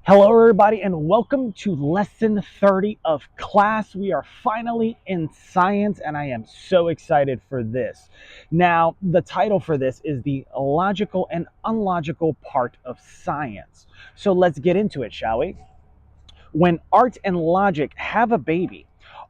Hello, everybody, and welcome to lesson 30 of class. We are finally in science, and I am so excited for this. Now, the title for this is the logical and unlogical part of science. So let's get into it, shall we? When art and logic have a baby,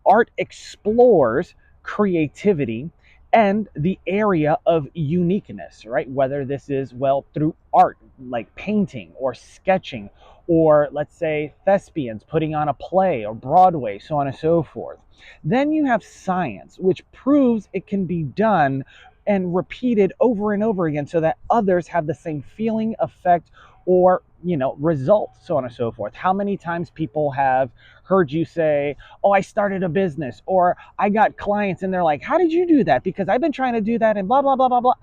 art explores creativity and the area of uniqueness, right? Whether this is, well, through art, like painting or sketching, or let's say thespians putting on a play or Broadway, so on and so forth. Then you have science, which proves it can be done and repeated over and over again so that others have the same feeling, effect, or results, so on and so forth. How many times people have heard you say, oh, I started a business, or I got clients, and they're like, how did you do that? Because I've been trying to do that, and blah blah blah blah blah.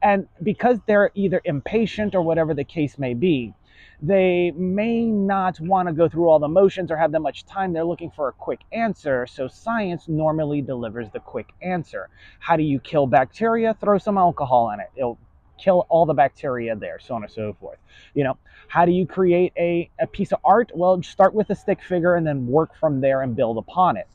And because they're either impatient or whatever the case may be, they may not want to go through all the motions or have that much time. They're looking for a quick answer. So science normally delivers the quick answer. How do you kill bacteria? Throw some alcohol in it. It'll kill all the bacteria there, so on and so forth. How do you create a piece of art? Well, start with a stick figure and then work from there and build upon it.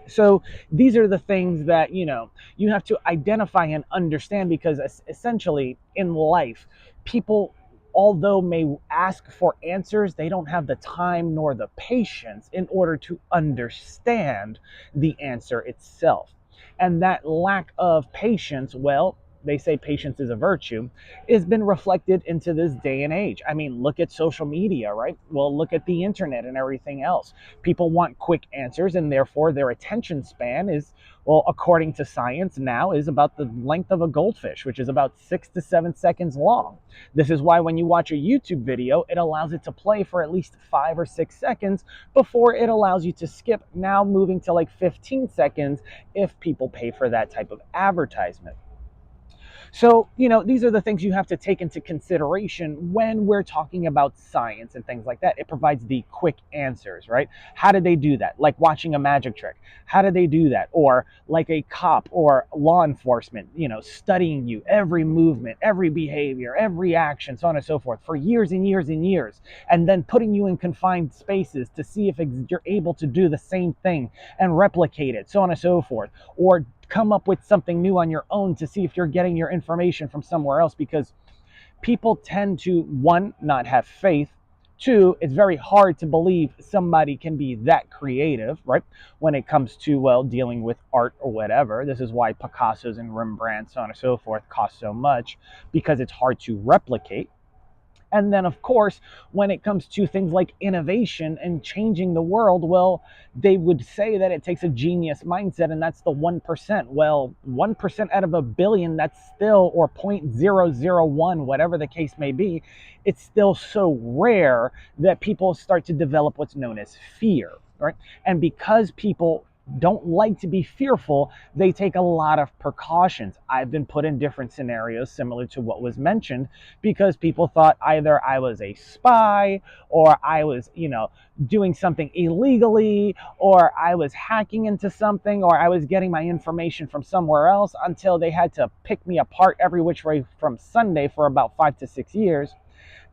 So these are the things that you have to identify and understand, because essentially in life, people, although may ask for answers, they don't have the time nor the patience in order to understand the answer itself. And that lack of patience, well, they say patience is a virtue, has been reflected into this day and age. I mean, look at social media, right? Well, look at the internet and everything else. People want quick answers, and therefore their attention span is, well, according to science now, is about the length of a goldfish, which is about 6 to 7 seconds long. This is why when you watch a YouTube video, it allows it to play for at least 5 or 6 seconds before it allows you to skip, now moving to like 15 seconds if people pay for that type of advertisement. So, these are the things you have to take into consideration when we're talking about science and things like that. It provides the quick answers, right? How did they do that? Like watching a magic trick. How did they do that? Or like a cop or law enforcement, studying you, every movement, every behavior, every action, so on and so forth, for years and years and years, and then putting you in confined spaces to see if you're able to do the same thing and replicate it, so on and so forth. Or come up with something new on your own to see if you're getting your information from somewhere else, because people tend to, one, not have faith. Two, it's very hard to believe somebody can be that creative, right? When it comes to, well, dealing with art or whatever. This is why Picasso's and Rembrandt's, so on and so forth, cost so much, because it's hard to replicate. And then, of course, when it comes to things like innovation and changing the world, well, they would say that it takes a genius mindset, and that's the 1%. Well, 1% out of a billion, that's still, or 0.001, whatever the case may be, it's still so rare that people start to develop what's known as fear, right? And because people don't like to be fearful, they take a lot of precautions. I've been put in different scenarios similar to what was mentioned, because people thought either I was a spy, or I was, doing something illegally, or I was hacking into something, or I was getting my information from somewhere else, until they had to pick me apart every which way from Sunday for about 5 to 6 years.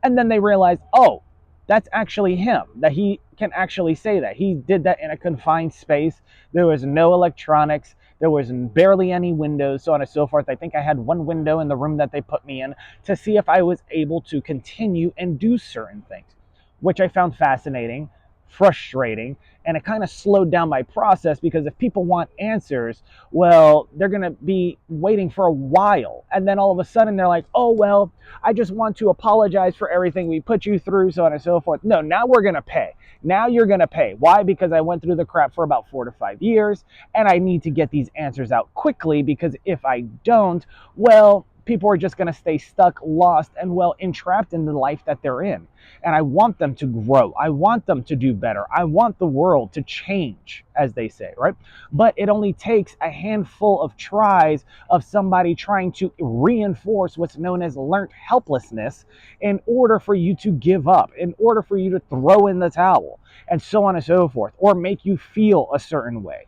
And then they realized, oh, that's actually him, that he can actually say that. He did that in a confined space. There was no electronics. There was barely any windows, so on and so forth. I think I had one window in the room that they put me in to see if I was able to continue and do certain things, which I found fascinating, frustrating, and it kind of slowed down my process, because if people want answers, well, they're going to be waiting for a while. And then all of a sudden they're like, oh, well, I just want to apologize for everything we put you through, so on and so forth. No, now we're going to pay. Now you're going to pay. Why? Because I went through the crap for about 4 to 5 years, and I need to get these answers out quickly, because if I don't, well, people are just going to stay stuck, lost, and, well, entrapped in the life that they're in. And I want them to grow. I want them to do better. I want the world to change, as they say, right? But it only takes a handful of tries of somebody trying to reinforce what's known as learned helplessness in order for you to give up, in order for you to throw in the towel, and so on and so forth, or make you feel a certain way.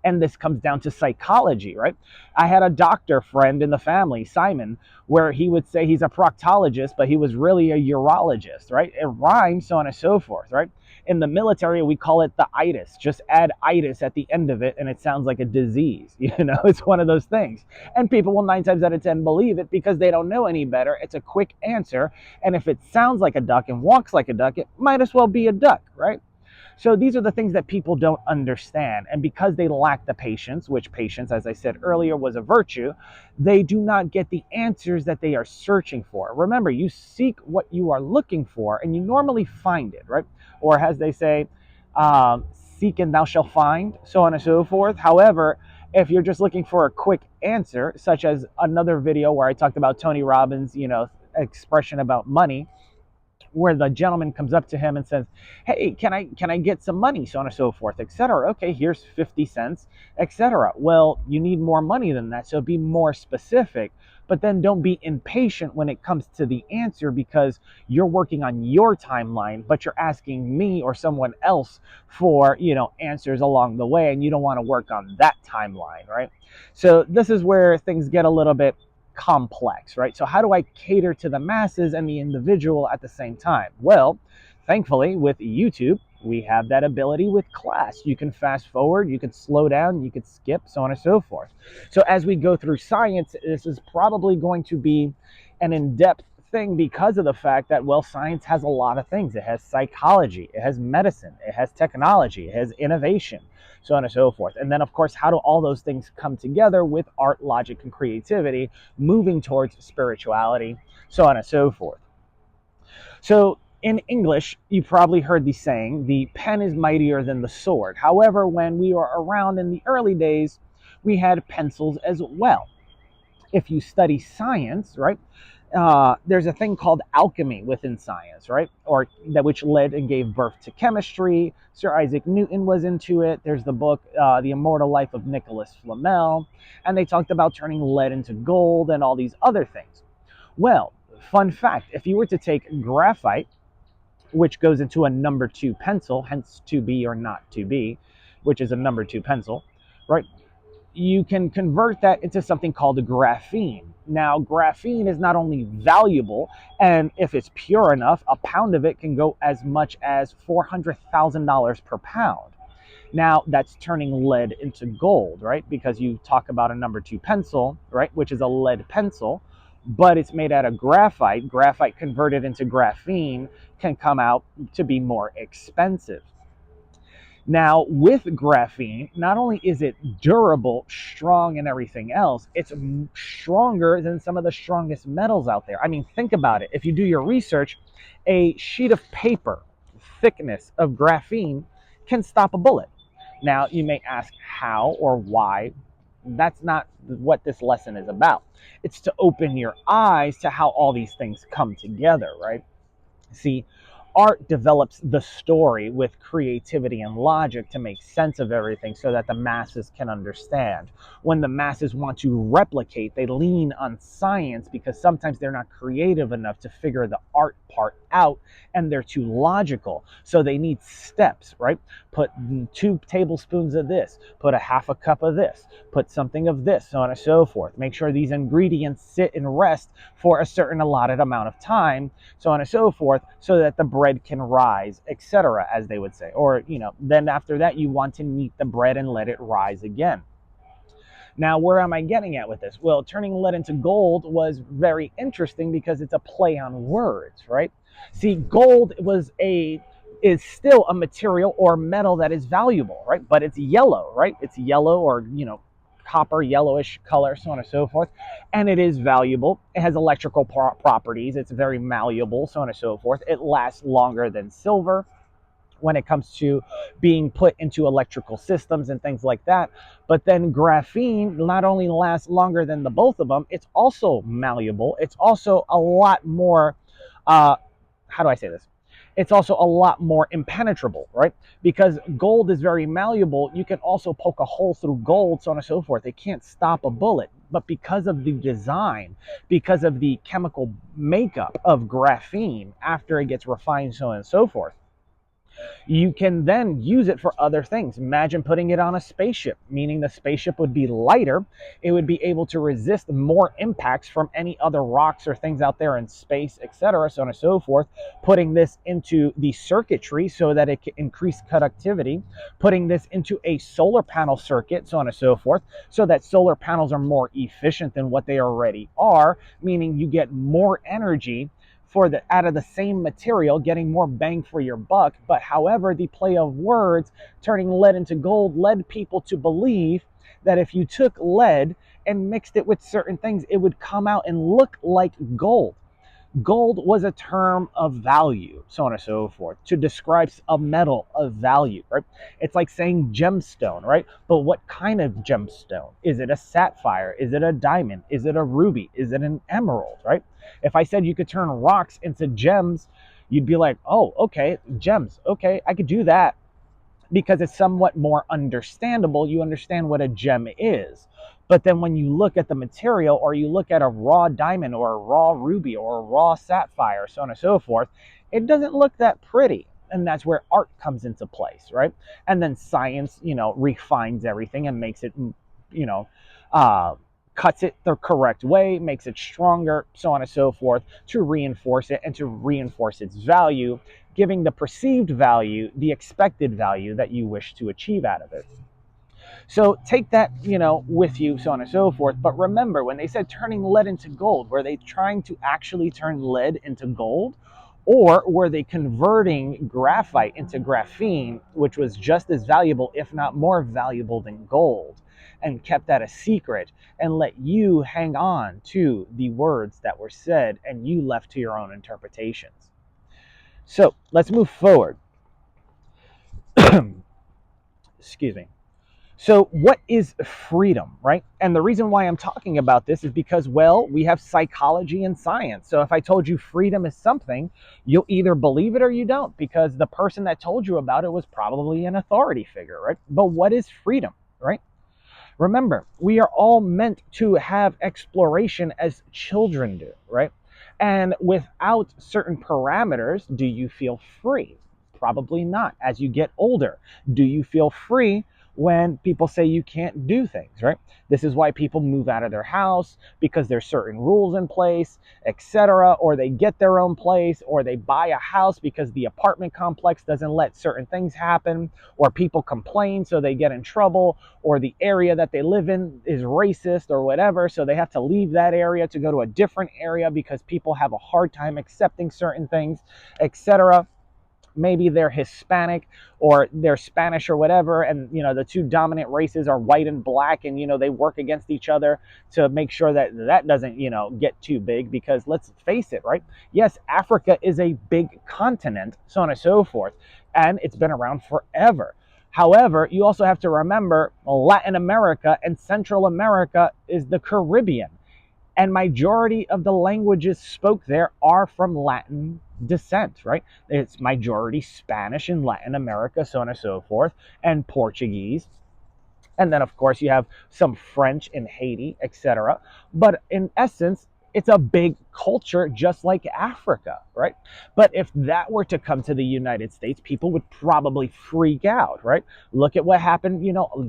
And this comes down to psychology, right? I had a doctor friend in the family, Simon, where he would say he's a proctologist, but he was really a urologist, right? It rhymes, so on and so forth, right? In the military, we call it the itis. Just add itis at the end of it, and it sounds like a disease. It's one of those things. And people will 9 times out of 10 believe it because they don't know any better. It's a quick answer. And if it sounds like a duck and walks like a duck, it might as well be a duck, right? So these are the things that people don't understand. And because they lack the patience, which patience, as I said earlier, was a virtue, they do not get the answers that they are searching for. Remember, you seek what you are looking for, and you normally find it, right? Or as they say, seek and thou shalt find, so on and so forth. However, if you're just looking for a quick answer, such as another video where I talked about Tony Robbins, expression about money, where the gentleman comes up to him and says, "Hey, can I get some money?" So on and so forth, etc. Okay, here's 50 cents, etc. Well, you need more money than that, so be more specific. But then don't be impatient when it comes to the answer, because you're working on your timeline, but you're asking me or someone else for, answers along the way, and you don't want to work on that timeline, right? So this is where things get a little bit complex, right? So how do I cater to the masses and the individual at the same time? Well, thankfully with YouTube, we have that ability with class. You can fast forward, you can slow down, you can skip, so on and so forth. So as we go through science, this is probably going to be an in-depth thing because of the fact that, well, science has a lot of things. It has psychology, it has medicine, it has technology, it has innovation, so on and so forth. And then, of course, how do all those things come together with art, logic, and creativity, moving towards spirituality, so on and so forth. So in English, you probably heard the saying, the pen is mightier than the sword. However, when we were around in the early days, we had pencils as well. If you study science, right, there's a thing called alchemy within science, right? Or that which led and gave birth to chemistry. Sir Isaac Newton was into it. There's the book, The Immortal Life of Nicholas Flamel, and they talked about turning lead into gold and all these other things. Well, fun fact, if you were to take graphite, which goes into a number 2 pencil, hence 2B or not 2B, which is a number 2 pencil, right? You can convert that into something called graphene. Now, graphene is not only valuable, and if it's pure enough, a pound of it can go as much as $400,000 per pound. Now, that's turning lead into gold, right? Because you talk about a number 2 pencil, right, which is a lead pencil, but it's made out of graphite. Graphite converted into graphene can come out to be more expensive. Now, with graphene, not only is it durable, strong, and everything else, it's stronger than some of the strongest metals out there. I mean, think about it. If you do your research, a sheet of paper thickness of graphene can stop a bullet. Now, you may ask how or why. That's not what this lesson is about. It's to open your eyes to how all these things come together, right? See, art develops the story with creativity and logic to make sense of everything so that the masses can understand. When the masses want to replicate, they lean on science because sometimes they're not creative enough to figure the art part out, and they're too logical. So they need steps, right? Put 2 tablespoons of this, put a half a cup of this, put something of this, so on and so forth. Make sure these ingredients sit and rest for a certain allotted amount of time, so on and so forth, so that the bread can rise, etc., as they would say. Or, then after that, you want to knead the bread and let it rise again. Now, where am I getting at with this? Well, turning lead into gold was very interesting because it's a play on words, right? See, gold is still a material or metal that is valuable, right? But it's yellow, right? It's yellow, or, copper, yellowish color, so on and so forth. And it is valuable. It has electrical properties. It's very malleable, so on and so forth. It lasts longer than silver when it comes to being put into electrical systems and things like that. But then graphene not only lasts longer than the both of them, it's also malleable. It's also a lot more, how do I say this? It's also a lot more impenetrable, right? Because gold is very malleable. You can also poke a hole through gold, so on and so forth. It can't stop a bullet. But because of the design, because of the chemical makeup of graphene after it gets refined, so on and so forth, You can then use it for other things. Imagine putting it on a spaceship, meaning the spaceship would be lighter. It would be able to resist more impacts from any other rocks or things out there in space, etc., so on and so forth. Putting this into the circuitry so that it can increase conductivity, putting this into a solar panel circuit, so on and so forth, so that solar panels are more efficient than what they already are, meaning you get more energy for the out of the same material, getting more bang for your buck. But however, the play of words, turning lead into gold, led people to believe that if you took lead and mixed it with certain things, it would come out and look like gold. Gold was a term of value, so on and so forth, to describe a metal of value, right? It's like saying gemstone, right? But what kind of gemstone? Is it a sapphire? Is it a diamond? Is it a ruby? Is it an emerald, right? If I said you could turn rocks into gems, you'd be like, oh, okay, gems. Okay, I could do that because it's somewhat more understandable. You understand what a gem is. But then when you look at the material, or you look at a raw diamond or a raw ruby or a raw sapphire, so on and so forth, it doesn't look that pretty. And that's where art comes into place, right? And then science, refines everything and makes it, you know, uh, cuts it the correct way, makes it stronger, so on and so forth, to reinforce it and to reinforce its value, giving the perceived value the expected value that you wish to achieve out of it. So take that, with you, so on and so forth. But remember, when they said turning lead into gold, were they trying to actually turn lead into gold? Or were they converting graphite into graphene, which was just as valuable, if not more valuable than gold, and kept that a secret and let you hang on to the words that were said and you left to your own interpretations? So let's move forward. Excuse me. So, what is freedom, right? And the reason why I'm talking about this is because, well, we have psychology and science. So, if I told you freedom is something, you'll either believe it or you don't, because the person that told you about it was probably an authority figure, right? But what is freedom, right? Remember, we are all meant to have exploration as children do, right? And without certain parameters, do you feel free? Probably not. As you get older, do you feel free when people say you can't do things, right? This is why people move out of their house, because there's certain rules in place, etc., or they get their own place, or they buy a house because the apartment complex doesn't let certain things happen, or people complain so they get in trouble, or the area that they live in is racist or whatever, so they have to leave that area to go to a different area because people have a hard time accepting certain things, etc. Maybe they're Hispanic or they're Spanish or whatever, and the two dominant races are white and black, and they work against each other to make sure that that doesn't get too big, because let's face it, right? Yes, Africa is a big continent, so on and so forth, and it's been around forever. However, you also have to remember Latin America and Central America is the Caribbean, and majority of the languages spoke there are from Latin descent, right? It's majority Spanish in Latin America, so on and so forth, and Portuguese. And then, of course, you have some French in Haiti, etc. But in essence, it's a big culture just like Africa, right? But if that were to come to the United States, people would probably freak out, right? Look at what happened,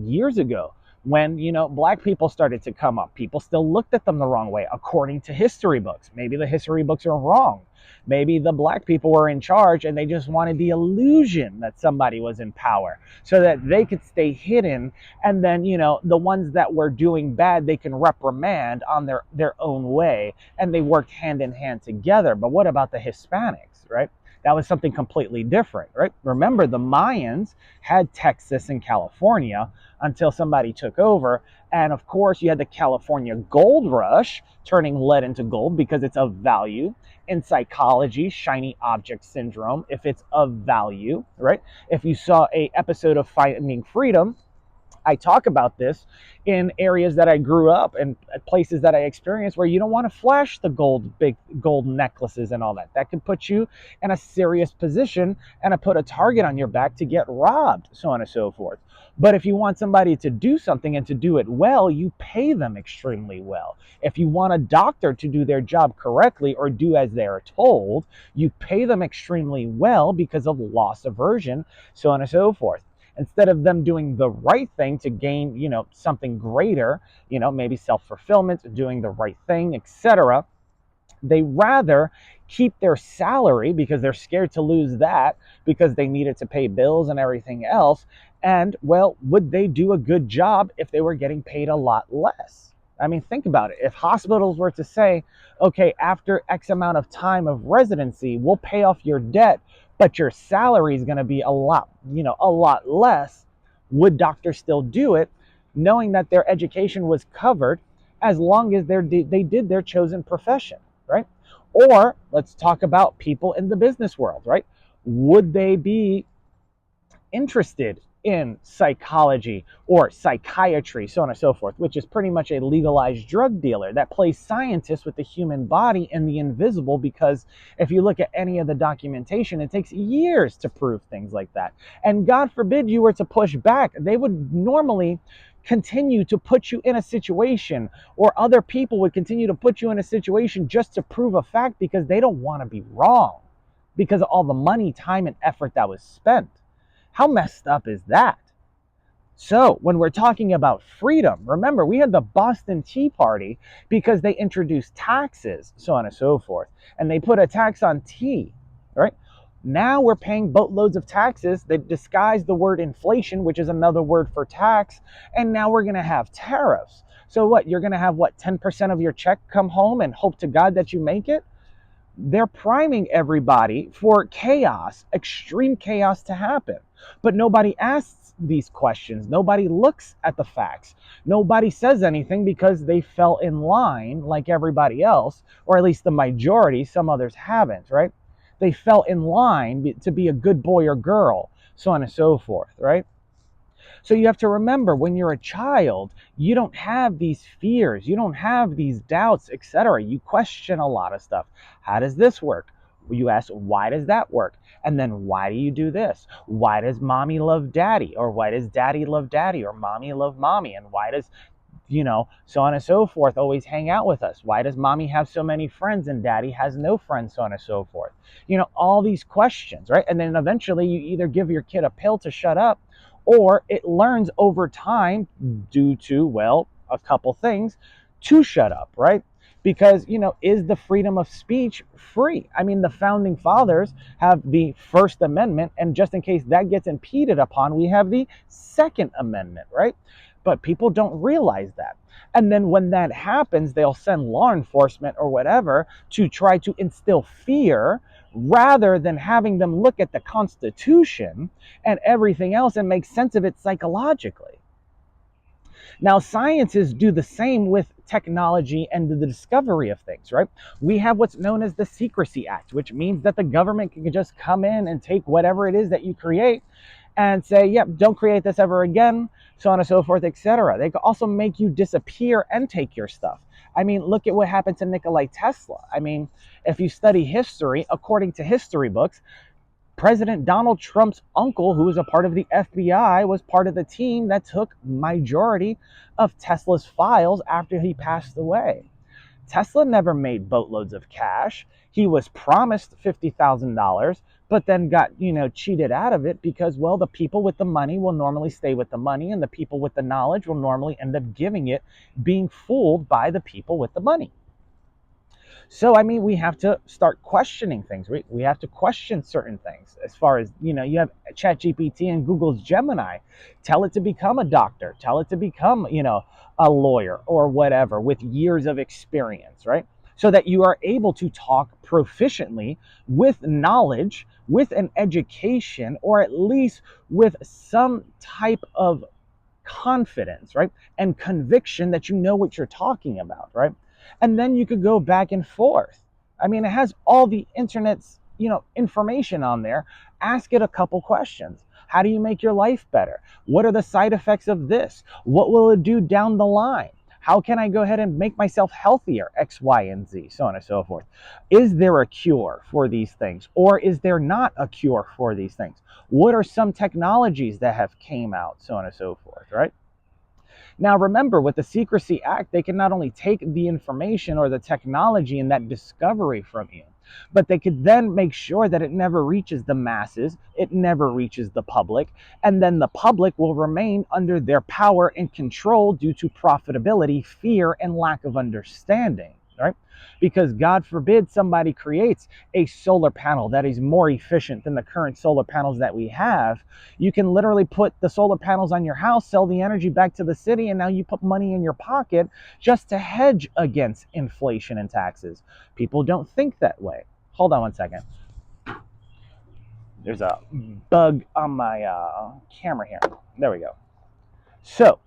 years ago when, black people started to come up. People still looked at them the wrong way, according to history books. Maybe the history books are wrong. Maybe the black people were in charge and they just wanted the illusion that somebody was in power so that they could stay hidden, and then the ones that were doing bad they can reprimand on their own way, and they worked hand in hand together. But what about the Hispanics, right? That was something completely different, right? Remember, the Mayans had Texas and California until somebody took over. And of course, you had the California gold rush, turning lead into gold because it's of value. In psychology, shiny object syndrome, if it's of value, right? If you saw a episode of Finding Freedom, I talk about this in areas that I grew up and places that I experienced where you don't want to flash the big gold necklaces and all that. That could put you in a serious position and put a target on your back to get robbed, so on and so forth. But if you want somebody to do something and to do it well, you pay them extremely well. If you want a doctor to do their job correctly or do as they are told, you pay them extremely well because of loss aversion, so on and so forth. Instead of them doing the right thing to gain, something greater, maybe self-fulfillment, doing the right thing, etc., they rather keep their salary because they're scared to lose that because they need it to pay bills and everything else. And, well, would they do a good job if they were getting paid a lot less? I mean, think about it. If hospitals were to say, okay, after X amount of time of residency, we'll pay off your debt, but your salary is going to be a lot less, would doctors still do it, knowing that their education was covered as long as they did their chosen profession, right? Or let's talk about people in the business world, right? Would they be interested in psychology or psychiatry, so on and so forth, which is pretty much a legalized drug dealer that plays scientist with the human body and the invisible? Because if you look at any of the documentation, it takes years to prove things like that. And God forbid you were to push back, they would normally continue to put you in a situation, or other people would continue to put you in a situation just to prove a fact because they don't want to be wrong because of all the money, time, and effort that was spent. How messed up is that? So when we're talking about freedom, remember, we had the Boston Tea Party because they introduced taxes, so on and so forth. And they put a tax on tea, right? Now we're paying boatloads of taxes that disguise the word inflation, which is another word for tax. And now we're going to have tariffs. So what? You're going to have, 10% of your check come home and hope to God that you make it? They're priming everybody for chaos, extreme chaos to happen. But nobody asks these questions. Nobody looks at the facts. Nobody says anything because they fell in line like everybody else, or at least the majority. Some others haven't, right? They fell in line to be a good boy or girl, so on and so forth, right? So you have to remember, when you're a child, you don't have these fears, you don't have these doubts, etc. You question a lot of stuff. How does this work? You ask, why does that work? And then, why do you do this? Why does mommy love daddy? Or why does daddy love daddy? Or mommy love mommy? And why does, so on and so forth, always hang out with us? Why does mommy have so many friends and daddy has no friends, so on and so forth? All these questions, right? And then eventually you either give your kid a pill to shut up, or it learns over time due to, well, a couple things, to shut up, right? Because, is the freedom of speech free? I mean, the founding fathers have the First Amendment, and just in case that gets impeded upon, we have the Second Amendment, right? But people don't realize that. And then when that happens, they'll send law enforcement or whatever to try to instill fear rather than having them look at the Constitution and everything else and make sense of it psychologically. Now, scientists do the same with technology and the discovery of things, right? We have what's known as the Secrecy Act, which means that the government can just come in and take whatever it is that you create and say, yep, don't create this ever again, so on and so forth, etc. They can also make you disappear and take your stuff. I mean, look at what happened to Nikola Tesla. I mean, if you study history, according to history books, President Donald Trump's uncle, who was a part of the FBI, was part of the team that took majority of Tesla's files after he passed away. Tesla never made boatloads of cash. He was promised $50,000, but then got, cheated out of it because, well, the people with the money will normally stay with the money, and the people with the knowledge will normally end up giving it, being fooled by the people with the money. So, I mean, we have to start questioning things. We have to question certain things as far as, you have ChatGPT and Google's Gemini. Tell it to become a doctor. Tell it to become, a lawyer or whatever with years of experience, right? So that you are able to talk proficiently with knowledge, with an education, or at least with some type of confidence, right? And conviction that you know what you're talking about, right? And then you could go back and forth. I mean, it has all the internet's, information on there. Ask it a couple questions. How do you make your life better? What are the side effects of this? What will it do down the line? How can I go ahead and make myself healthier? X, Y, and Z, so on and so forth. Is there a cure for these things, or is there not a cure for these things? What are some technologies that have came out, so on and so forth, right? Now, remember, with the Secrecy Act, they can not only take the information or the technology and that discovery from you, but they could then make sure that it never reaches the masses, it never reaches the public, and then the public will remain under their power and control due to profitability, fear, and lack of understanding, right? Because God forbid somebody creates a solar panel that is more efficient than the current solar panels that we have. You can literally put the solar panels on your house, sell the energy back to the city, and now you put money in your pocket just to hedge against inflation and taxes. People don't think that way. Hold on one second. There's a bug on my camera here. There we go. So,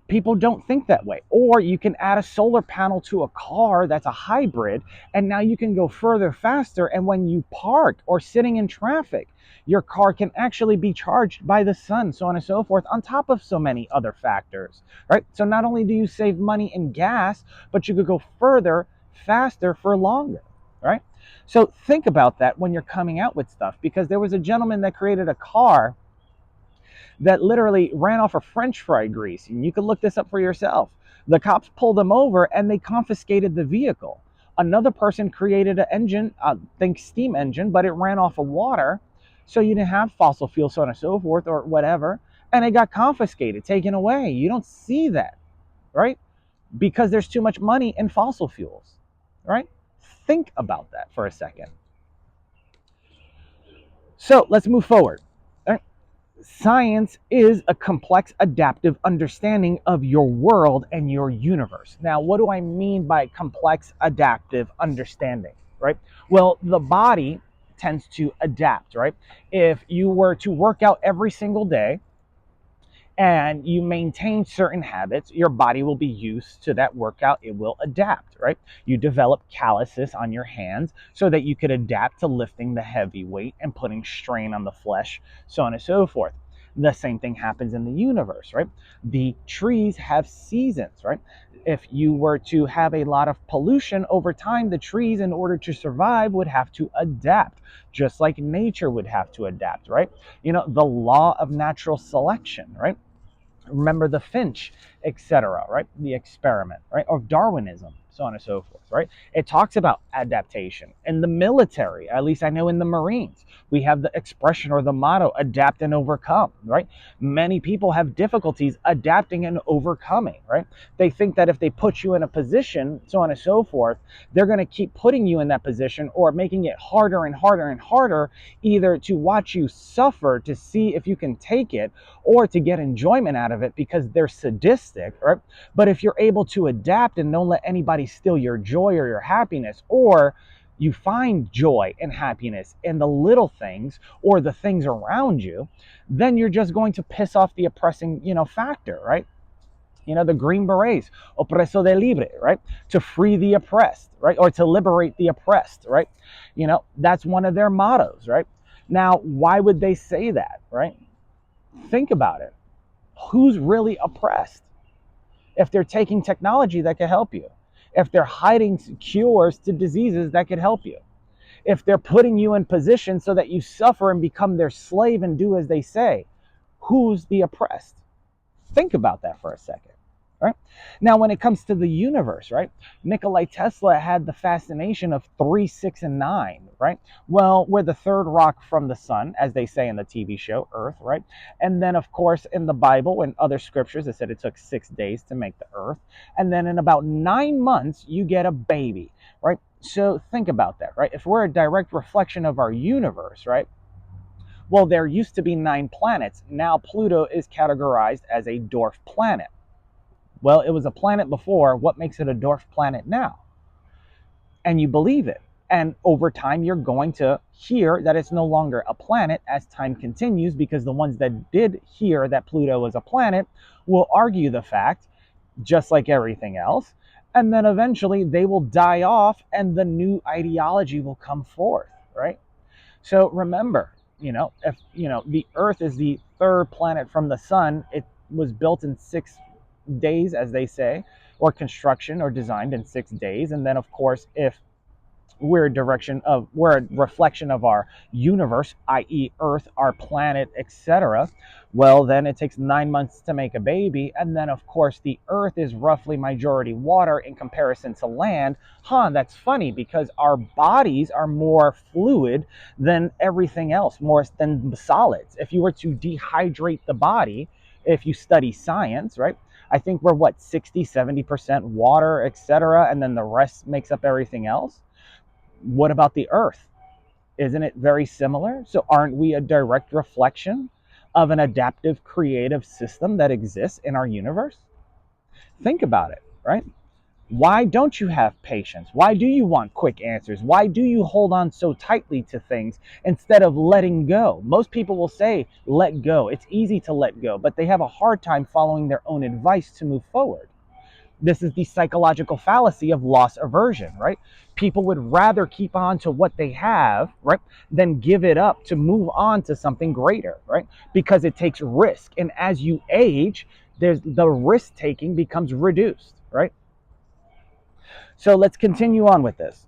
people don't think that way. Or you can add a solar panel to a car that's a hybrid, and now you can go further faster. And when you park or sitting in traffic, your car can actually be charged by the sun, so on and so forth, on top of so many other factors, right? So not only do you save money in gas, but you could go further, faster for longer, right? So think about that when you're coming out with stuff, because there was a gentleman that created a car that literally ran off of French fry grease. And you can look this up for yourself. The cops pulled them over and they confiscated the vehicle. Another person created an engine, think steam engine, but it ran off of water. So you didn't have fossil fuel, so on and so forth, or whatever. And it got confiscated, taken away. You don't see that, right? Because there's too much money in fossil fuels, right? Think about that for a second. So let's move forward. Science is a complex adaptive understanding of your world and your universe. Now, what do I mean by complex adaptive understanding, right? Well, the body tends to adapt, right? If you were to work out every single day and you maintain certain habits, your body will be used to that workout. It will adapt, right? You develop calluses on your hands so that you could adapt to lifting the heavy weight and putting strain on the flesh, so on and so forth. The same thing happens in the universe, right? The trees have seasons, right? If you were to have a lot of pollution over time, the trees, in order to survive, would have to adapt, just like nature would have to adapt, right? The law of natural selection, right? Remember the finch, etc., right? The experiment, right? Or Darwinism, so on and so forth, right? It talks about adaptation. In the military, at least I know in the Marines, we have the expression or the motto, adapt and overcome, right? Many people have difficulties adapting and overcoming, right? They think that if they put you in a position, so on and so forth, they're going to keep putting you in that position or making it harder and harder and harder, either to watch you suffer to see if you can take it, or to get enjoyment out of it because they're sadistic, right? But if you're able to adapt and don't let anybody steal your joy or your happiness, or you find joy and happiness in the little things or the things around you, then you're just going to piss off the oppressing, factor, right? The Green Berets, oppreso de libre, right? To free the oppressed, right? Or to liberate the oppressed, right? That's one of their mottos, right? Now, why would they say that, right? Think about it. Who's really oppressed? If they're taking technology that could help you, if they're hiding cures to diseases that could help you, if they're putting you in position so that you suffer and become their slave and do as they say, who's the oppressed? Think about that for a second. Right? Now, when it comes to the universe, right? Nikola Tesla had the fascination of 3, 6, and 9, right? Well, we're the third rock from the sun, as they say in the TV show Earth, right? And then, of course, in the Bible and other scriptures, it said it took 6 days to make the Earth. And then in about 9 months, you get a baby, right? So think about that, right? If we're a direct reflection of our universe, right? Well, there used to be 9 planets. Now Pluto is categorized as a dwarf planet. Well, it was a planet before. What makes it a dwarf planet now? And you believe it. And over time, you're going to hear that it's no longer a planet as time continues, because the ones that did hear that Pluto was a planet will argue the fact, just like everything else. And then eventually they will die off and the new ideology will come forth, right? So remember, If the Earth is the third planet from the sun, it was built in 6 days, as they say, or construction or designed in 6 days. And then, of course, if we're a reflection of our universe, i.e. Earth, our planet, etc., well, then it takes 9 months to make a baby. And then, of course, the Earth is roughly majority water in comparison to land. That's funny, because our bodies are more fluid than everything else, more than solids. If you were to dehydrate the body, if you study science, right, I think we're what, 60-70% water, etc., and then the rest makes up everything else. What about the Earth? Isn't it very similar? So aren't we a direct reflection of an adaptive creative system that exists in our universe? Think about it, right? Why don't you have patience? Why do you want quick answers? Why do you hold on so tightly to things instead of letting go? Most people will say, let go. It's easy to let go, but they have a hard time following their own advice to move forward. This is the psychological fallacy of loss aversion, right? People would rather keep on to what they have, right, than give it up to move on to something greater, right? Because it takes risk. And as you age, there's the risk taking becomes reduced, right? So let's continue on with this.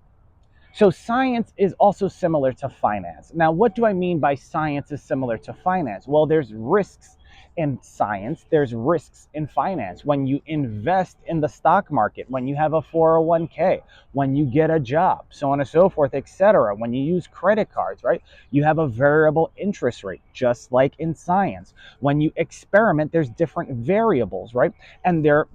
So science is also similar to finance. Now, what do I mean by science is similar to finance? Well, there's risks in science, there's risks in finance. When you invest in the stock market, when you have a 401k, when you get a job, so on and so forth, etc. When you use credit cards, right? You have a variable interest rate, just like in science. When you experiment, there's different variables, right? And they're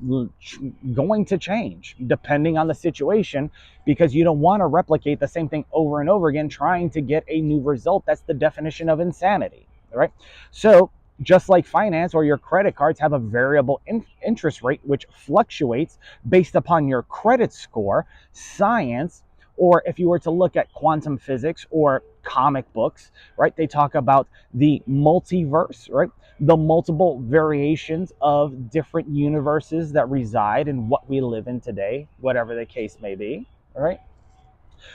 going to change depending on the situation, because you don't want to replicate the same thing over and over again trying to get a new result. That's the definition of insanity, right? So just like finance or your credit cards have a variable interest rate which fluctuates based upon your credit score, science, or if you were to look at quantum physics or comic books, right, they talk about the multiverse, right, the multiple variations of different universes that reside in what we live in today, whatever the case may be, right?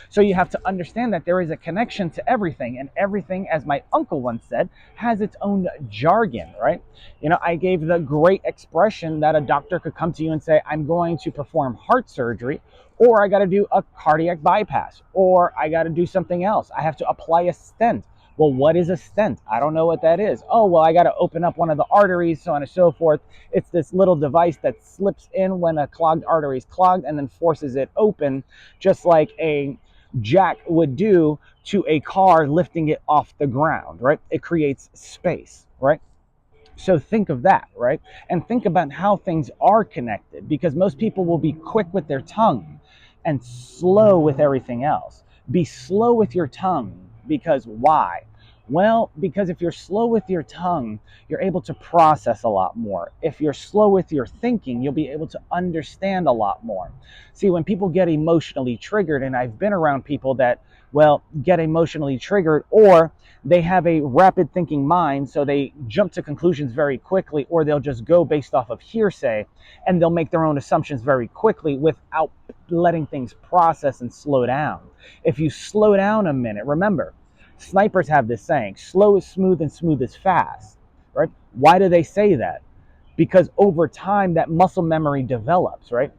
So you have to understand that there is a connection to everything, and everything, as my uncle once said, has its own jargon, right? I gave the great expression that a doctor could come to you and say, I'm going to perform heart surgery, or I got to do a cardiac bypass, or I got to do something else. I have to apply a stent. Well, what is a stent? I don't know what that is. Oh, well, I got to open up one of the arteries, so on and so forth. It's this little device that slips in when a clogged artery is clogged and then forces it open, just like a jack would do to a car lifting it off the ground, right? It creates space, right? So think of that, right? And think about how things are connected, because most people will be quick with their tongue and slow with everything else. Be slow with your tongue, because why? Well, because if you're slow with your tongue, you're able to process a lot more. If you're slow with your thinking, you'll be able to understand a lot more. See, when people get emotionally triggered, and I've been around people that, well, get emotionally triggered, or they have a rapid thinking mind, so they jump to conclusions very quickly, or they'll just go based off of hearsay, and they'll make their own assumptions very quickly without letting things process and slow down. If you slow down a minute, remember, snipers have this saying, slow is smooth and smooth is fast, right? Why do they say that? Because over time that muscle memory develops, right?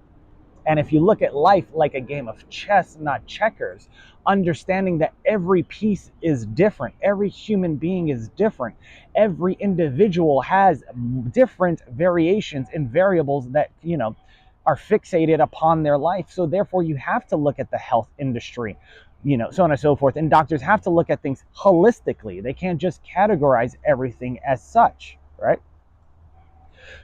And if you look at life like a game of chess, not checkers, understanding that every piece is different, every human being is different, every individual has different variations and variables that, are fixated upon their life. So therefore, you have to look at the health industry, so on and so forth. And doctors have to look at things holistically. They can't just categorize everything as such, right?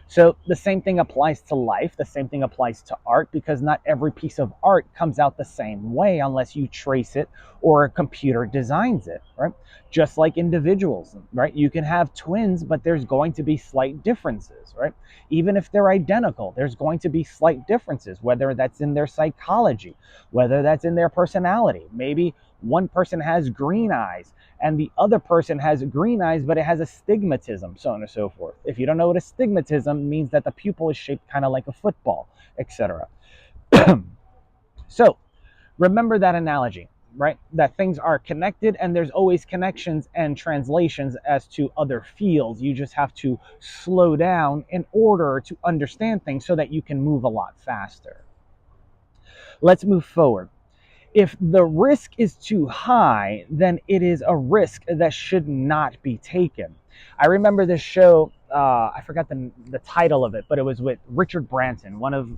So the same thing applies to life. The same thing applies to art, because not every piece of art comes out the same way unless you trace it or a computer designs it, right? Just like individuals, right? You can have twins, but there's going to be slight differences, right? Even if they're identical, there's going to be slight differences, whether that's in their psychology, whether that's in their personality. Maybe one person has green eyes and the other person has green eyes, but it has astigmatism, so on and so forth. If you don't know what astigmatism means, that the pupil is shaped kind of like a football, etc. So remember that analogy. right? That things are connected, and there's always connections and translations as to other fields. You just have to slow down in order to understand things so that you can move a lot faster. Let's move forward. If the risk is too high, then it is a risk that should not be taken. I remember this show, I forgot the title of it, but it was with Richard Branson, one of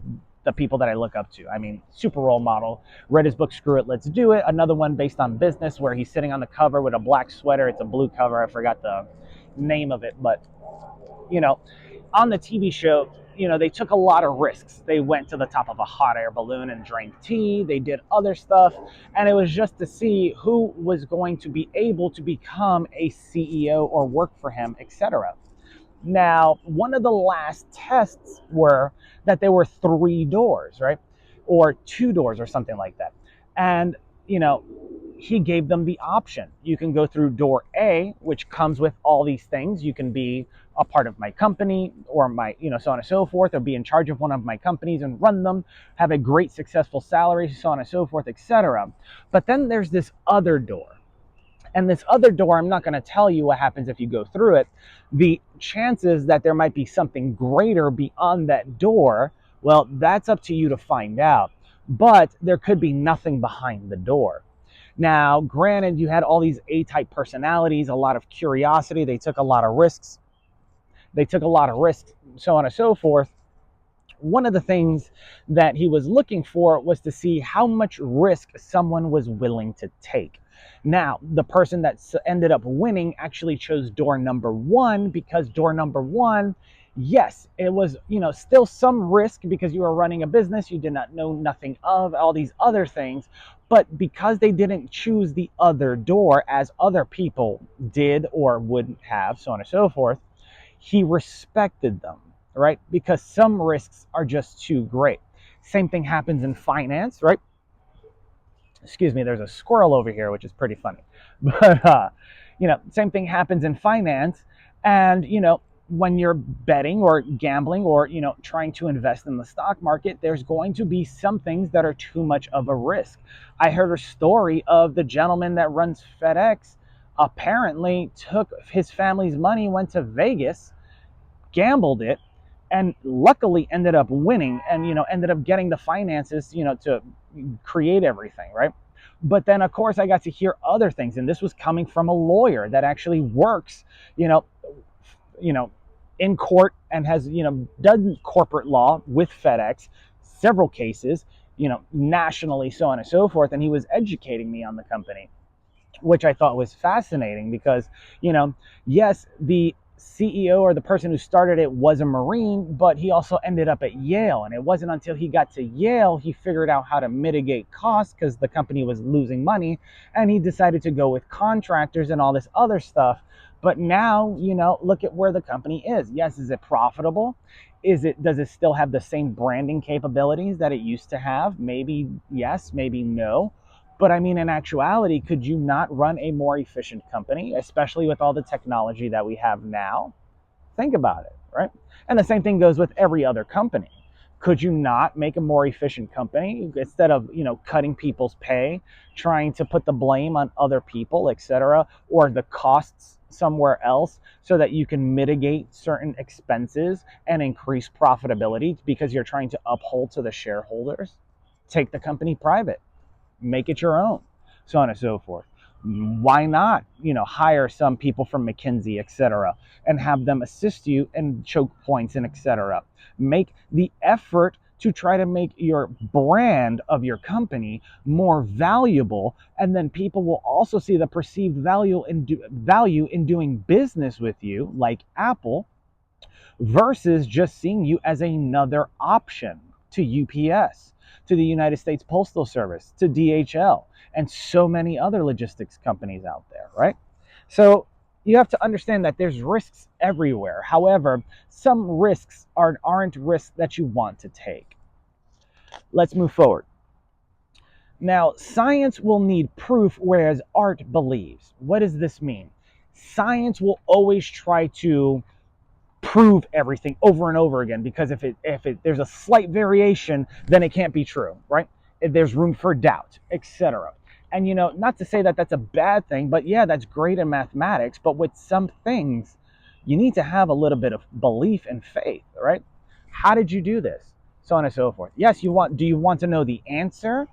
the people that I look up to. I mean, super role model. Read his book, Screw It, Let's Do It. Another one based on business where he's sitting on the cover with a black sweater. It's a blue cover. I forgot the name of it, but you know, on the TV show, they took a lot of risks. They went to the top of a hot air balloon and drank tea. They did other stuff. And it was just to see who was going to be able to become a CEO or work for him, etc. Now, one of the last tests were that there were three doors, right? Or two doors or something like that. And, you know, he gave them the option. You can go through door A, which comes with all these things. You can be a part of my company or my, so on and so forth, or be in charge of one of my companies and run them, have a great successful salary, so on and so forth, etc. But then there's this other door. And this other door, I'm not going to tell you what happens if you go through it. The chances that there might be something greater beyond that door, well, that's up to you to find out. But there could be nothing behind the door. Now, granted, you had all these A-type personalities, a lot of curiosity. They took a lot of risks. So on and so forth. One of the things that he was looking for was to see how much risk someone was willing to take. Now, the person that ended up winning actually chose door number one, because door number one, yes, it was, still some risk because you were running a business you did not know nothing of, all these other things. But because they didn't choose the other door as other people did or would have, so on and so forth, he respected them, right? Because some risks are just too great. Same thing happens in finance, right? Excuse me, there's a squirrel over here, which is pretty funny. But, same thing happens in finance. And, when you're betting or gambling or, trying to invest in the stock market, there's going to be some things that are too much of a risk. I heard a story of the gentleman that runs FedEx apparently took his family's money, went to Vegas, gambled it, and luckily ended up winning and ended up getting the finances to create everything, right? But then of course I got to hear other things, and this was coming from a lawyer that actually works you know you know in court and has done corporate law with FedEx, several cases, nationally, so on and so forth, and he was educating me on the company, which I thought was fascinating because, yes, the CEO or the person who started it was a Marine, but he also ended up at Yale. And it wasn't until he got to Yale he figured out how to mitigate costs because the company was losing money, and he decided to go with contractors and all this other stuff. But now, look at where the company is. Yes, is it profitable? Does it still have the same branding capabilities that it used to have? Maybe yes, maybe no. But I mean, in actuality, could you not run a more efficient company, especially with all the technology that we have now? Think about it, right? And the same thing goes with every other company. Could you not make a more efficient company instead of, cutting people's pay, trying to put the blame on other people, etc., or the costs somewhere else so that you can mitigate certain expenses and increase profitability because you're trying to uphold to the shareholders? Take the company private, make it your own, so on and so forth. Why not, hire some people from McKinsey, etc., and have them assist you in choke points and etc. Make the effort to try to make your brand of your company more valuable, and then people will also see the perceived value in doing business with you, like Apple, versus just seeing you as another option to UPS, to the United States Postal Service, to DHL, and so many other logistics companies out there, right? So you have to understand that there's risks everywhere. However, some risks aren't risks that you want to take. Let's move forward. Now, science will need proof, whereas art believes. What does this mean? Science will always try to prove everything over and over again, because if there's a slight variation, then it can't be true, right? If there's room for doubt, etc. And, not to say that that's a bad thing, but yeah, that's great in mathematics. But with some things, you need to have a little bit of belief and faith, right? How did you do this? So on and so forth. Yes, do you want to know the answer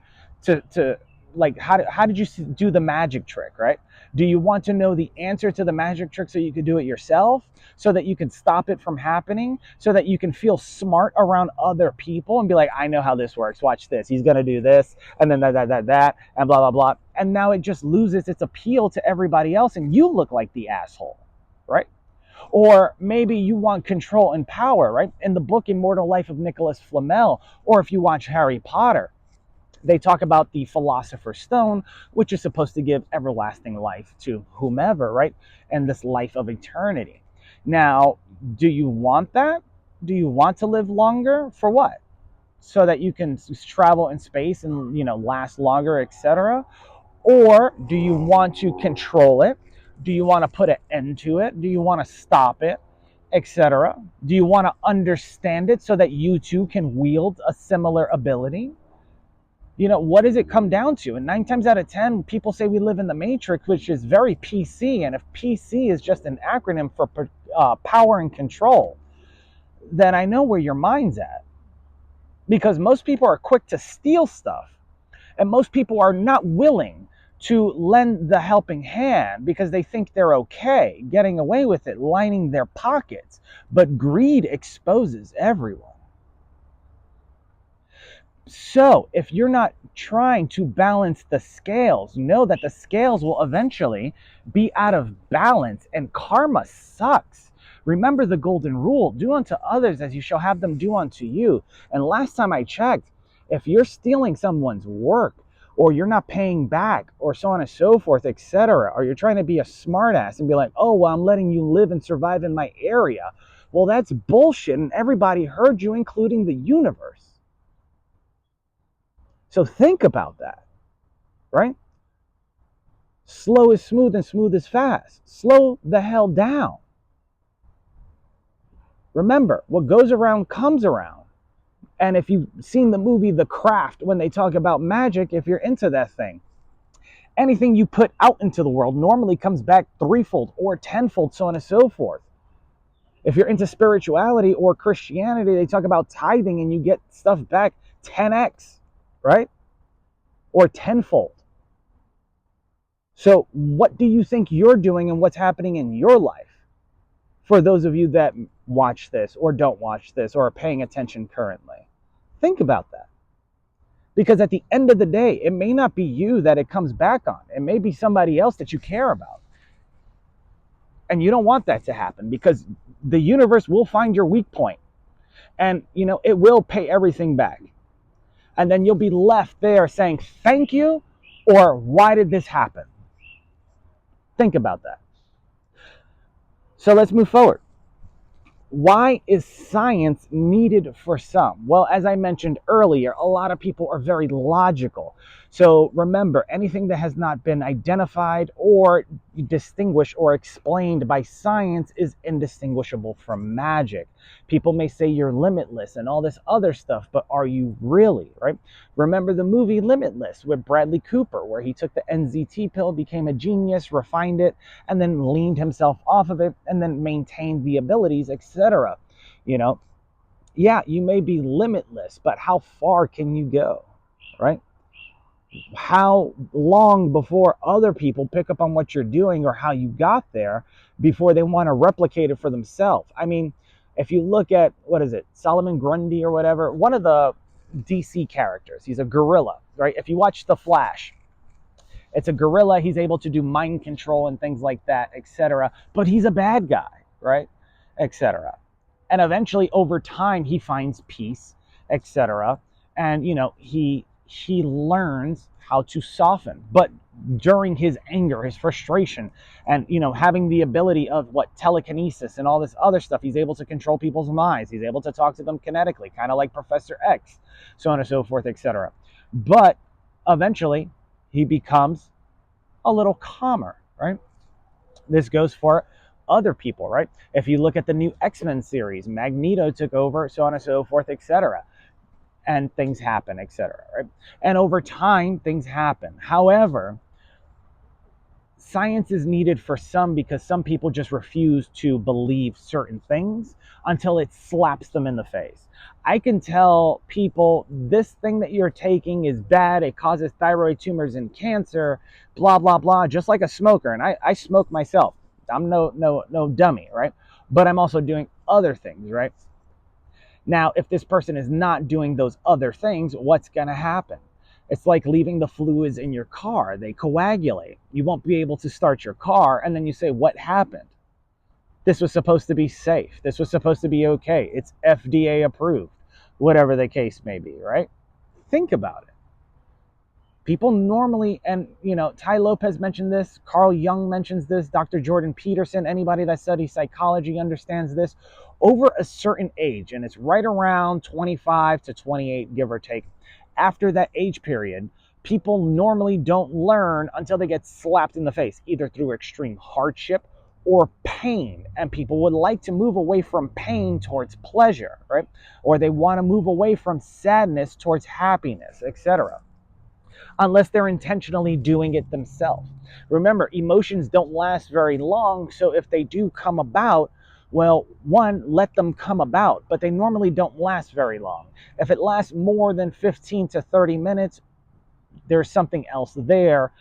to like, how did you do the magic trick, right? Do you want to know the answer to the magic trick so you could do it yourself, so that you can stop it from happening, so that you can feel smart around other people and be like, I know how this works. Watch this. He's going to do this, and then that, and blah, blah, blah. And now it just loses its appeal to everybody else, and you look like the asshole, right? Or maybe you want control and power, right? In the book Immortal Life of Nicholas Flamel, or if you watch Harry Potter, they talk about the Philosopher's Stone, which is supposed to give everlasting life to whomever, right? And this life of eternity. Now, do you want that? Do you want to live longer? For what? So that you can travel in space and, last longer, etc.? Or do you want to control it? Do you want to put an end to it? Do you want to stop it, etc.? Do you want to understand it so that you too can wield a similar ability? What does it come down to? And 9 times out of 10, people say we live in the matrix, which is very PC. And if PC is just an acronym for power and control, then I know where your mind's at. Because most people are quick to steal stuff. And most people are not willing to lend the helping hand because they think they're okay getting away with it, lining their pockets. But greed exposes everyone. So if you're not trying to balance the scales, know that the scales will eventually be out of balance, and karma sucks. Remember the golden rule: do unto others as you shall have them do unto you. And last time I checked, if you're stealing someone's work, or you're not paying back, or so on and so forth, etc., or you're trying to be a smartass and be like, oh, well, I'm letting you live and survive in my area. Well, that's bullshit, and everybody heard you, including the universe. So think about that, right? Slow is smooth and smooth is fast. Slow the hell down. Remember, what goes around comes around. And if you've seen the movie The Craft, when they talk about magic, if you're into that thing, anything you put out into the world normally comes back threefold or tenfold, so on and so forth. If you're into spirituality or Christianity, they talk about tithing and you get stuff back 10x, right? Or tenfold. So what do you think you're doing and what's happening in your life? For those of you that watch this or don't watch this or are paying attention currently, think about that. Because at the end of the day, it may not be you that it comes back on. It may be somebody else that you care about. And you don't want that to happen, because the universe will find your weak point. And, it will pay everything back. And then you'll be left there saying, thank you, or why did this happen? Think about that. So let's move forward. Why is science needed for some? Well, as I mentioned earlier, a lot of people are very logical. So remember, anything that has not been identified or distinguished or explained by science is indistinguishable from magic. People may say you're limitless and all this other stuff, but are you really, right? Remember the movie Limitless with Bradley Cooper, where he took the NZT pill, became a genius, refined it, and then leaned himself off of it, and then maintained the abilities, etc. Yeah, you may be limitless, but how far can you go, right? How long before other people pick up on what you're doing or how you got there before they want to replicate it for themselves? I mean, if you look at, what is it, Solomon Grundy or whatever, one of the DC characters, he's a gorilla, right? If you watch The Flash, it's a gorilla. He's able to do mind control and things like that, etc. But he's a bad guy, right? Etc. And eventually, over time, he finds peace, etc. And he learns how to soften. But during his anger, his frustration, and having the ability of telekinesis and all this other stuff, he's able to control people's minds. He's able to talk to them kinetically, kind of like Professor X, so on and so forth, etc. But eventually, he becomes a little calmer, right? This goes for other people, right? If you look at the new X-Men series, Magneto took over, so on and so forth, etc. and things happen, etc. Right? And over time, things happen. However, science is needed for some because some people just refuse to believe certain things until it slaps them in the face. I can tell people this thing that you're taking is bad, it causes thyroid tumors and cancer, blah blah blah, just like a smoker. And I smoke myself. I'm no dummy, right? But I'm also doing other things, right? Now, if this person is not doing those other things, what's going to happen? It's like leaving the fluids in your car. They coagulate. You won't be able to start your car. And then you say, what happened? This was supposed to be safe. This was supposed to be okay. It's FDA approved, whatever the case may be, right? Think about it. People normally, and Ty Lopez mentioned this, Carl Jung mentions this, Dr. Jordan Peterson, anybody that studies psychology understands this. Over a certain age, and it's right around 25 to 28, give or take, after that age period, people normally don't learn until they get slapped in the face, either through extreme hardship or pain. And people would like to move away from pain towards pleasure, right? Or they want to move away from sadness towards happiness, etc., unless they're intentionally doing it themselves. Remember, emotions don't last very long, so if they do come about, well, one, let them come about, but they normally don't last very long. If it lasts more than 15 to 30 minutes, there's something else there.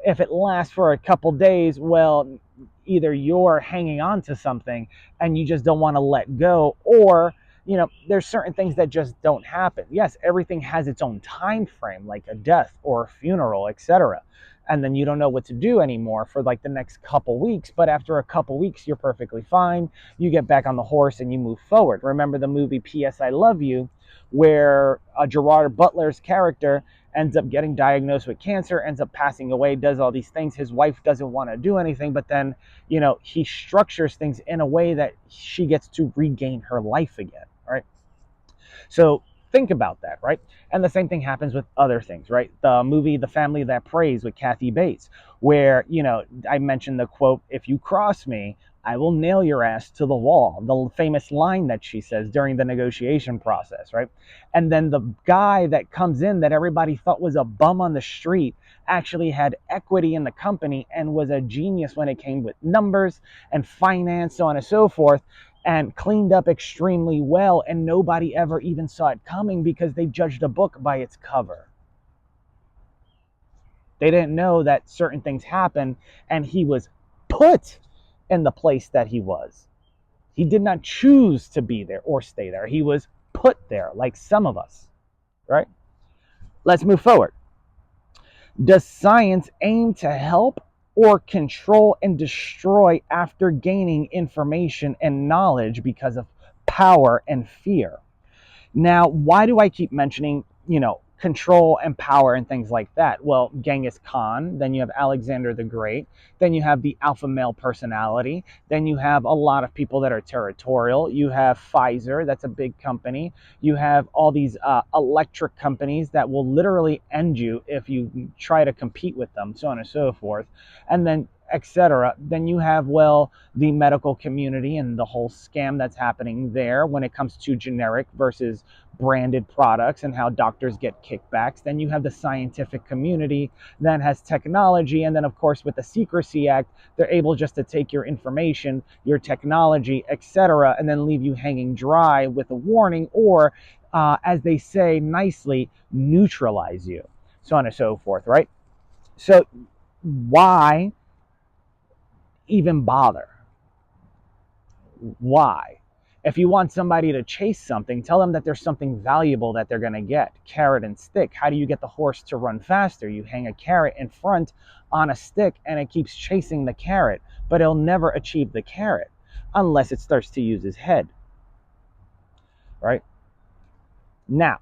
If it lasts for a couple days, well, either you're hanging on to something and you just don't want to let go, or there's certain things that just don't happen. Yes, everything has its own time frame, like a death or a funeral, etc. And then you don't know what to do anymore for like the next couple weeks, but after a couple weeks you're perfectly fine. You get back on the horse and you move forward. Remember the movie PS I Love You, where Gerard Butler's character ends up getting diagnosed with cancer, ends up passing away, does all these things. His wife doesn't want to do anything, but then, he structures things in a way that she gets to regain her life again, right? So think about that, right? And the same thing happens with other things, right? The movie The Family That Prays with Kathy Bates, where, I mentioned the quote, if you cross me, I will nail your ass to the wall. The famous line that she says during the negotiation process, right? And then the guy that comes in that everybody thought was a bum on the street actually had equity in the company and was a genius when it came with numbers and finance, so on and so forth, and cleaned up extremely well, and nobody ever even saw it coming because they judged a book by its cover. They didn't know that certain things happen, and he was put in the place that he was. He did not choose to be there or stay there. He was put there, like some of us, right? Let's move forward. Does science aim to help or control and destroy after gaining information and knowledge because of power and fear? Now, why do I keep mentioning, control and power and things like that? Well, Genghis Khan, then you have Alexander the Great, then you have the alpha male personality, then you have a lot of people that are territorial. You have Pfizer, that's a big company. You have all these electric companies that will literally end you if you try to compete with them, so on and so forth. And then etc. Then you have, well, the medical community and the whole scam that's happening there when it comes to generic versus branded products and how doctors get kickbacks. Then you have the scientific community that has technology. And then, of course, with the Secrecy Act, they're able just to take your information, your technology, etc., and then leave you hanging dry with a warning or, as they say nicely, neutralize you, so on and so forth, right? So why even bother? Why? If you want somebody to chase something, tell them that there's something valuable that they're going to get. Carrot and stick. How do you get the horse to run faster? You hang a carrot in front on a stick and it keeps chasing the carrot, but it'll never achieve the carrot unless it starts to use his head, right? Now,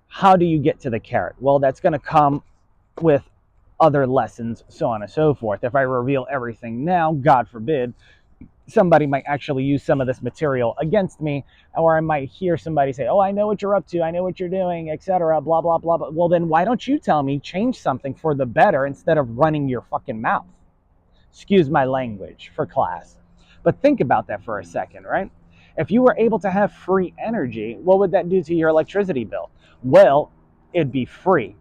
how do you get to the carrot? Well, that's going to come with other lessons, so on and so forth. If I reveal everything now, God forbid, somebody might actually use some of this material against me, or I might hear somebody say, oh, I know what you're up to, I know what you're doing, etc., blah, blah, blah, blah. Well, then why don't you tell me, change something for the better instead of running your fucking mouth? Excuse my language for class. But think about that for a second, right? If you were able to have free energy, what would that do to your electricity bill? Well, it'd be free.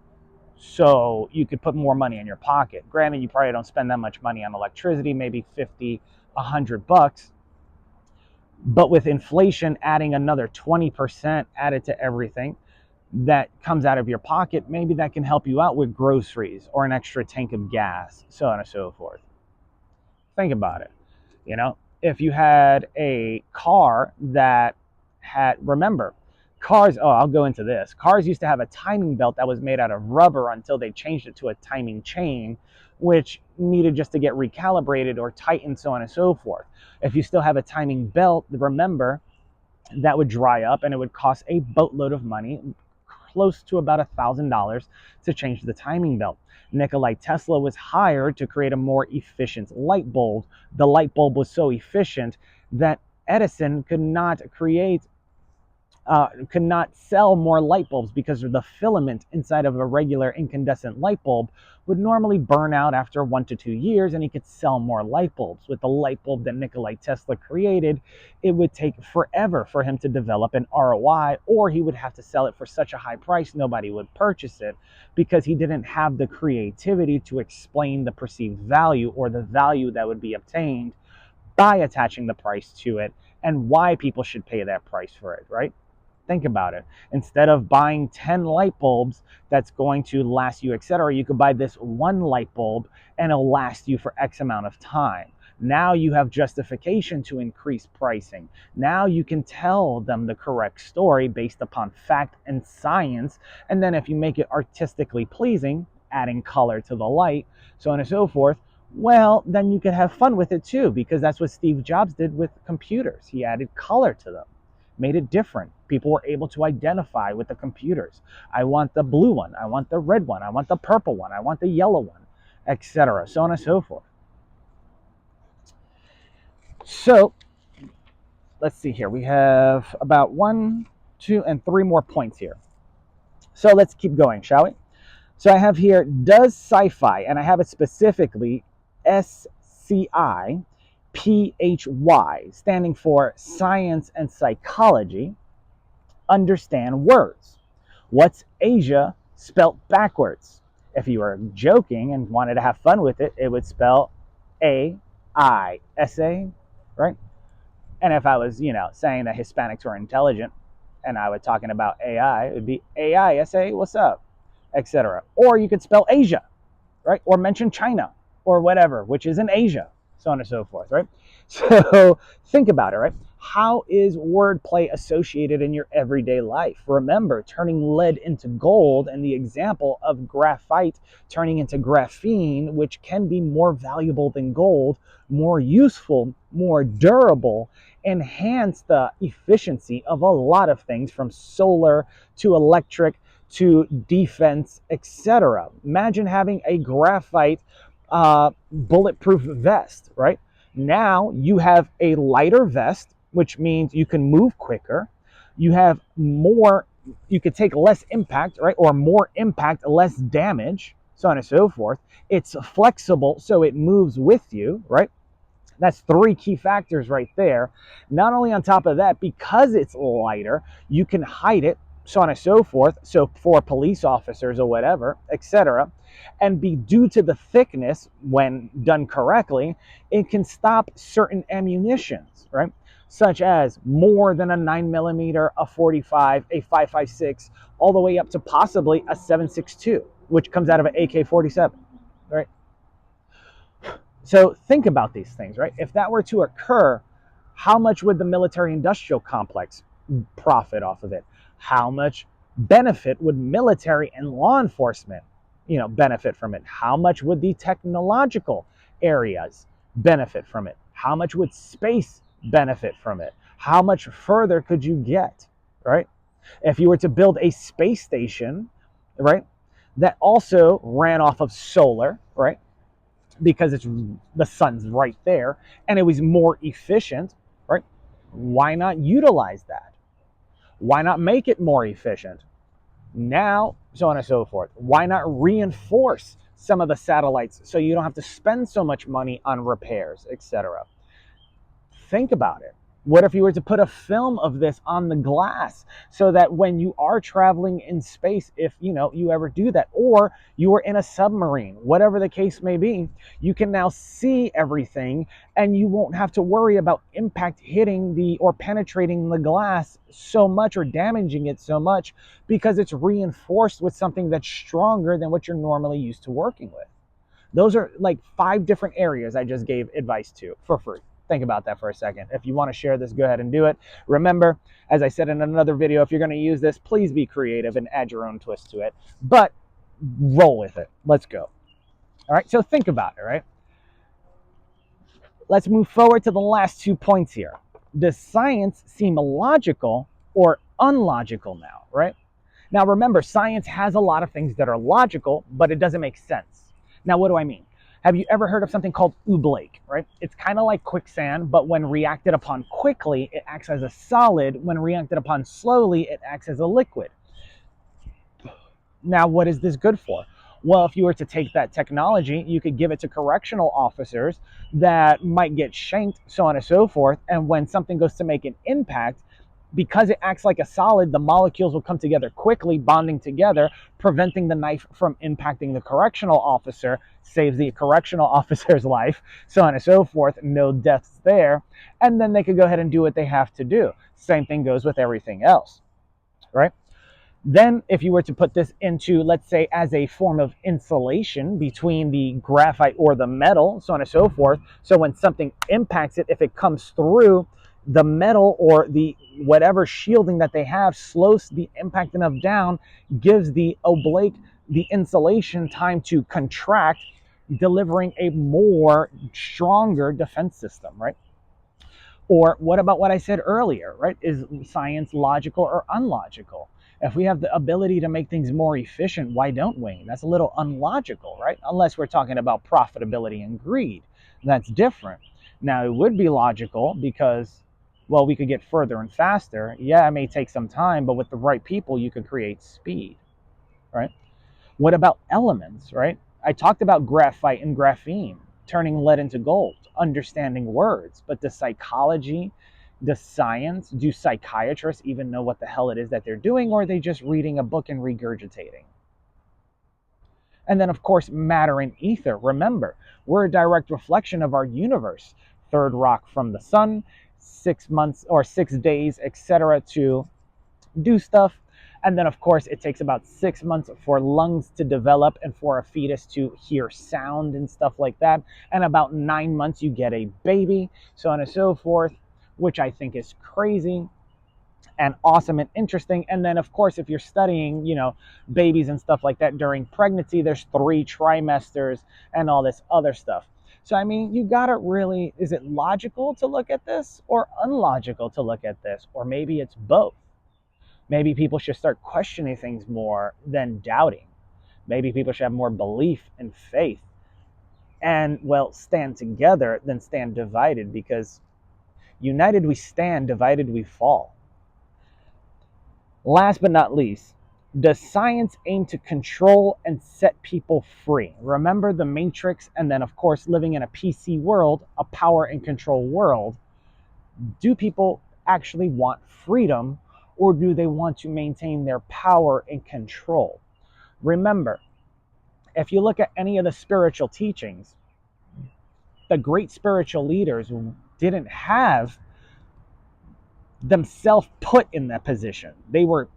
So you could put more money in your pocket. Granted, you probably don't spend that much money on electricity, maybe 50, $100. But with inflation adding another 20% added to everything that comes out of your pocket, maybe that can help you out with groceries or an extra tank of gas, so on and so forth. Think about it. You know, if you had a car that had, remember, cars, oh, I'll go into this. Cars used to have a timing belt that was made out of rubber until they changed it to a timing chain, which needed just to get recalibrated or tightened, so on and so forth. If you still have a timing belt, remember, that would dry up and it would cost a boatload of money, close to about $1,000 to change the timing belt. Nikola Tesla was hired to create a more efficient light bulb. The light bulb was so efficient that Edison could not sell more light bulbs because the filament inside of a regular incandescent light bulb would normally burn out after 1 to 2 years, and he could sell more light bulbs. With the light bulb that Nikola Tesla created, it would take forever for him to develop an ROI, or he would have to sell it for such a high price nobody would purchase it because he didn't have the creativity to explain the perceived value or the value that would be obtained by attaching the price to it and why people should pay that price for it, right? Think about it. Instead of buying 10 light bulbs that's going to last you, etc., you could buy this one light bulb and it'll last you for X amount of time. Now you have justification to increase pricing. Now you can tell them the correct story based upon fact and science. And then if you make it artistically pleasing, adding color to the light, so on and so forth, well, then you can have fun with it too, because that's what Steve Jobs did with computers. He added color to them, made it different. People were able to identify with the computers. I want the blue one, I want the red one, I want the purple one, I want the yellow one, etc., so on and so forth. So let's see here. We have about 1, 2, and 3 more points here. So let's keep going, shall we? So I have here, does sci-fi, and I have it specifically SCI PHY, standing for science and psychology, understand words? What's Asia spelt backwards? If you were joking and wanted to have fun with it, it would spell AISA, right? And if I was, saying that Hispanics were intelligent and I was talking about AI, it would be AISA, what's up, etc. Or you could spell Asia, right? Or mention China or whatever, which is in Asia, so on and so forth, right? So think about it, right? How is wordplay associated in your everyday life? Remember, turning lead into gold and the example of graphite turning into graphene, which can be more valuable than gold, more useful, more durable, enhance the efficiency of a lot of things from solar to electric to defense, etc. Imagine having a graphite bulletproof vest, right? Now you have a lighter vest, which means you can move quicker. You have more, you could take less impact, right? Or more impact, less damage, so on and so forth. It's flexible, so it moves with you, right? That's 3 key factors right there. Not only on top of that, because it's lighter, you can hide it, so on and so forth. So for police officers or whatever, etc. And be due to the thickness, when done correctly, it can stop certain ammunitions, right? Such as more than a 9mm, a 45, a 5.56, all the way up to possibly a 7.62, which comes out of an AK-47, right? So think about these things, right? If that were to occur, how much would the military-industrial complex profit off of it? How much benefit would military and law enforcement, benefit from it? How much would the technological areas benefit from it? How much would space benefit from it? How much further could you get, right? If you were to build a space station, right, that also ran off of solar, right, because the sun's right there, and it was more efficient, right? Why not utilize that? Why not make it more efficient? Now, so on and so forth. Why not reinforce some of the satellites so you don't have to spend so much money on repairs, etc.? Think about it. What if you were to put a film of this on the glass so that when you are traveling in space, if you ever do that, or you are in a submarine, whatever the case may be, you can now see everything and you won't have to worry about impact hitting the or penetrating the glass so much or damaging it so much because it's reinforced with something that's stronger than what you're normally used to working with. Those are like 5 different areas I just gave advice to for free. Think about that for a second. If you want to share this, go ahead and do it. Remember, as I said in another video, if you're going to use this, please be creative and add your own twist to it. But roll with it. Let's go. All right, so think about it, right? Let's move forward to the last 2 points here. Does science seem logical or unlogical now, right? Now remember, science has a lot of things that are logical, but it doesn't make sense. Now, what do I mean? Have you ever heard of something called oobleak, right? It's kind of like quicksand, but when reacted upon quickly, it acts as a solid. When reacted upon slowly, it acts as a liquid. Now, what is this good for? Well, if you were to take that technology, you could give it to correctional officers that might get shanked, so on and so forth. And when something goes to make an impact, because it acts like a solid, the molecules will come together quickly, bonding together, preventing the knife from impacting the correctional officer, saves the correctional officer's life, so on and so forth, no deaths there, and then they could go ahead and do what they have to do. Same thing goes with everything else, right? Then if you were to put this into, let's say, as a form of insulation between the graphite or the metal, so on and so forth, so when something impacts it, if it comes through, the metal or the whatever shielding that they have slows the impact enough down, gives the oblate, the insulation, time to contract, delivering a more stronger defense system, right? Or what about what I said earlier, right? Is science logical or unlogical? If we have the ability to make things more efficient, why don't we? That's a little unlogical, right? Unless we're talking about profitability and greed. That's different. Now, it would be logical because, well, we could get further and faster. Yeah, it may take some time, but with the right people, you could create speed, right? What about elements, right? I talked about graphite and graphene, turning lead into gold, understanding words, but the psychology, the science, do psychiatrists even know what the hell it is that they're doing, or are they just reading a book and regurgitating? And then, of course, matter and ether. Remember, we're a direct reflection of our universe. Third rock from the sun, 6 months or 6 days, etc., to do stuff. And then, of course, it takes about 6 months for lungs to develop and for a fetus to hear sound and stuff like that. And about 9 months, you get a baby, so on and so forth, which I think is crazy and awesome and interesting. And then, of course, if you're studying, babies and stuff like that during pregnancy, there's 3 trimesters and all this other stuff. So, I mean, you got to really, is it logical to look at this or unlogical to look at this? Or maybe it's both. Maybe people should start questioning things more than doubting. Maybe people should have more belief and faith and, well, stand together than stand divided, because united we stand, divided we fall. Last but not least, does science aim to control and set people free? Remember the Matrix, and then, of course, living in a PC world, a power and control world. Do people actually want freedom, or do they want to maintain their power and control? Remember, if you look at any of the spiritual teachings, the great spiritual leaders didn't have themselves put in that position. They were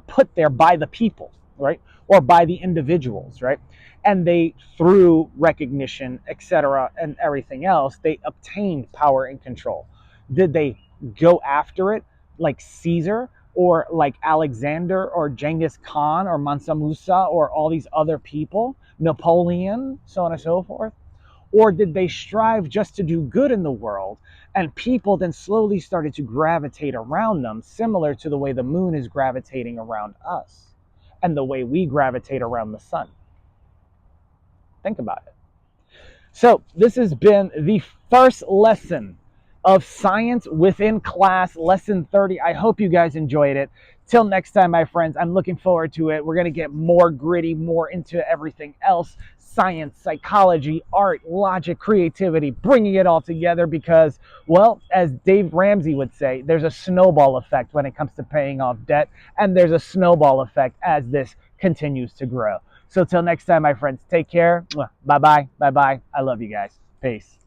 put there by the people, right? Or by the individuals, right? And they, through recognition, etc., and everything else, they obtained power and control. Did they go after it like Caesar or like Alexander or Genghis Khan or Mansa Musa or all these other people, Napoleon, so on and so forth? Or did they strive just to do good in the world, and people then slowly started to gravitate around them, similar to the way the moon is gravitating around us and the way we gravitate around the sun? Think about it. So this has been the first lesson of science within class, lesson 30. I hope you guys enjoyed it. Till next time, my friends, I'm looking forward to it. We're going to get more gritty, more into everything else: science, psychology, art, logic, creativity, bringing it all together because, well, as Dave Ramsey would say, there's a snowball effect when it comes to paying off debt, and there's a snowball effect as this continues to grow. So till next time, my friends, take care. Bye bye. Bye bye. I love you guys. Peace.